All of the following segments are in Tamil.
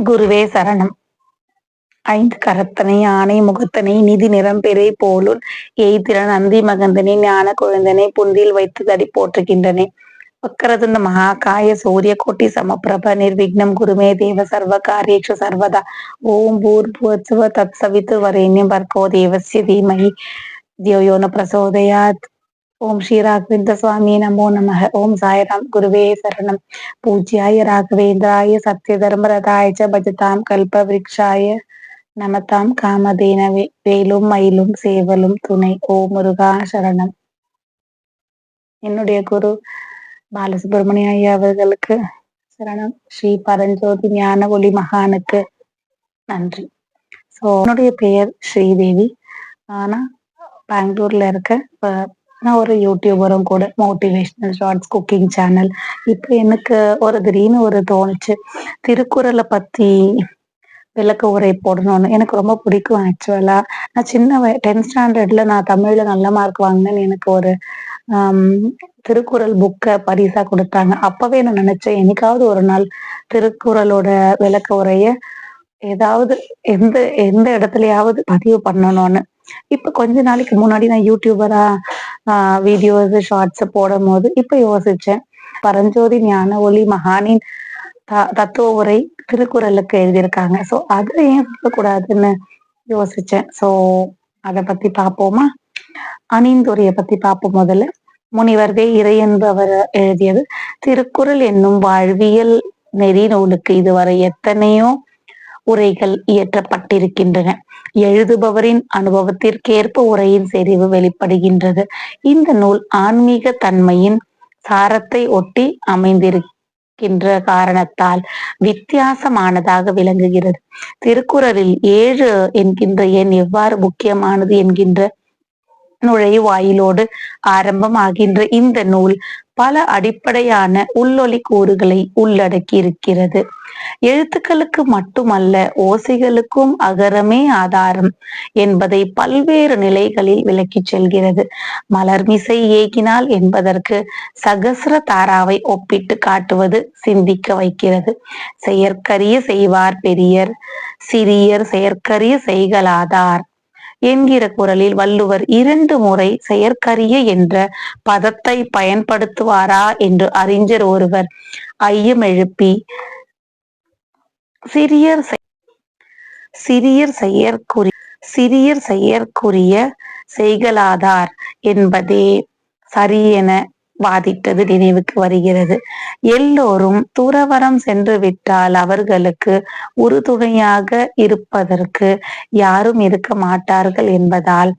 குருவே சரணம். ஐந்து கரத்தனை ஆணை முகத்தனை நிதி நிறம்பெறை போலுள் எய்திறன் அந்தி மகந்தனை ஞான குழந்தனை புந்தியில் வைத்து தடி போற்றுகின்றனே. வக்கரதுண்ட மகாகாய சூரிய கோட்டி சமப்பிரப நிர்விக்னம் குருமே தேவ சர்வ காரியேஷு சர்வதா. ஓம் பூர்புவஸ்ஸுவ தத் சவித்து வரேண்யம் பர்கோ தேவஸ்ய தீமஹி தியோ ன பிரசோதயாத். ஓம் ஸ்ரீ ராகவேந்திர சுவாமி நமோ நமः. ஓம் சாய்ராம். குருவே சரணம். பூஜ்யாய ராகவேந்திராய சத்ய தர்மரதாய ச பஜதாம் கல்ப விருக்ஷாய நமதாம் காமதேனவே. வேலும் மயிலும் சேவலும் துணை. ஓ முருகா சரணம். என்னுடைய குரு பாலசுப்ரமணிய ஐயா அவர்களுக்கு சரணம். ஸ்ரீ பரஞ்சோதி ஞான ஒளி மகானுக்கு நன்றி. ஸோ என்னுடைய பெயர் ஸ்ரீதேவி. ஆனா பெங்களூர்ல இருக்க. நான் ஒரு யூடியூபரும் கூட. Motivational shorts, cooking channel. இப்போ எனக்கு திடீர்னு தோணுச்சு, திருக்குறளை பத்தி விளக்க உரை போடணும்னு. எனக்கு ரொம்ப பிடிக்கும். ஆக்சுவலா நான் சின்ன 10th ஸ்டாண்டர்ட்ல நான் தமிழ்ல நல்ல மார்க் வாங்கினேன்னு எனக்கு ஒரு திருக்குறள் புக்கை பரிசா கொடுத்தாங்க. அப்பவே நான் நினைச்சேன், என்னைக்காவது ஒரு நாள் திருக்குறளோட விளக்க உரைய ஏதாவது எந்த எந்த இடத்துலயாவது பதிவு பண்ணணும்னு. இப்ப கொஞ்ச நாளைக்கு முன்னாடி நான் யூடியூபரா வீடியோஸ் ஷார்ட்ஸ் போடும் போது இப்ப யோசிச்சேன், பரஞ்சோதி ஞான ஒளி மகானின் தத்துவ உரை திருக்குறளுக்கு எழுதியிருக்காங்க. ஸோ அதை ஏன் சொல்லக்கூடாதுன்னு யோசிச்சேன். ஸோ அதை பத்தி பார்ப்போமா? அணிந்துரையை பத்தி பார்ப்போம். முதல்ல முனிவர்வே இறை என்பவர் எழுதியது. திருக்குறள் என்னும் வாழ்வியல் நெறி நூலுக்கு இதுவரை எத்தனையோ உரைகள் இயற்றப்பட்டிருக்கின்றன. எழுதுபவரின் அனுபவத்திற்கேற்ப உரையின் செறிவு வெளிப்படுகின்றது. இந்த நூல் ஆன்மீக தன்மையின் சாரத்தை ஒட்டி அமைந்திருக்கின்ற காரணத்தால் வித்தியாசமானதாக விளங்குகிறது. திருக்குறளில் 7 என்கின்ற எண் எவ்வாறு முக்கியமானது என்கின்ற நுழைவாயிலோடு ஆரம்பமாகின்ற இந்த நூல் பல அடிப்படையான உள்ளொலி கூறுகளை உள்ளடக்கி இருக்கிறது. எழுத்துக்களுக்கு மட்டுமல்ல, ஓசைகளுக்கும் அகரமே ஆதாரம் என்பதை பல்வேறு நிலைகளில் விளக்கி செல்கிறது. மலர்மிசை ஏகினால் என்பதற்கு சகஸ்ர தாராவை ஒப்பிட்டு காட்டுவது சிந்திக்க வைக்கிறது. செயற்கரிய செய்வார் பெரியர், சிறியர் செயற்கரிய செய்கலாதார் என்கிற குறளில் வள்ளுவர் 2 முறை செயற்கரிய என்ற பதத்தை பயன்படுத்துவாரா என்று அறிஞர் ஒருவர் ஐயம் எழுப்பி, சிறியர் செயற்குரிய செய்கலாதார் என்பதே சரியென வாதிட்டது நினைவுக்கு வருகிறது. எல்லோரும் துறவறம் சென்று விட்டால் அவர்களுக்கு உறுதுணையாக இருப்பதற்கு யாரும் இருக்க மாட்டார்கள் என்பதால்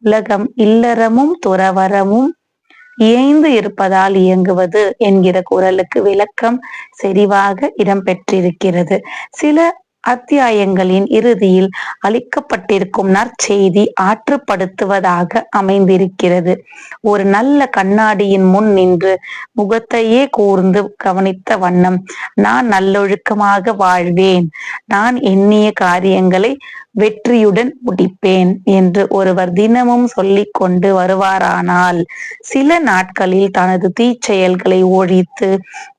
உலகம் இல்லறமும் துறவரமும் இயைந்து இருப்பதால் இயங்குவது என்கிற குறளுக்கு விளக்கம் செறிவாக இடம்பெற்றிருக்கிறது. சில அத்தியாயங்களின் இறுதியில் அளிக்கப்பட்டிருக்கும் நற்செய்தி ஆற்றுப்படுத்துவதாக அமைந்திருக்கிறது. ஒரு நல்ல கண்ணாடியின் முன் நின்று முகத்தையே கூர்ந்து கவனித்த வண்ணம், நான் நல்லொழுக்கமாக வாழ்வேன், நான் எண்ணிய காரியங்களை வெற்றியுடன் முடிப்பேன் என்று ஒருவர் தினமும் சொல்லிக் கொண்டு வருவாரானால், சில நாட்களில் தனது தீச்செயல்களை ஒழித்து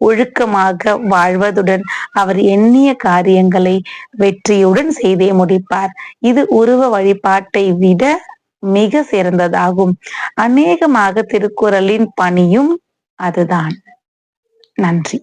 ஒழுக்கமாக வாழ்வதுடன் அவர் எண்ணிய காரியங்களை வெற்றியுடன் செய்தே முடிப்பார். இது உருவ வழிபாட்டை விட மிக சிறந்ததாகும். அநேகமாக திருக்குறளின் பணியும் அதுதான். நன்றி.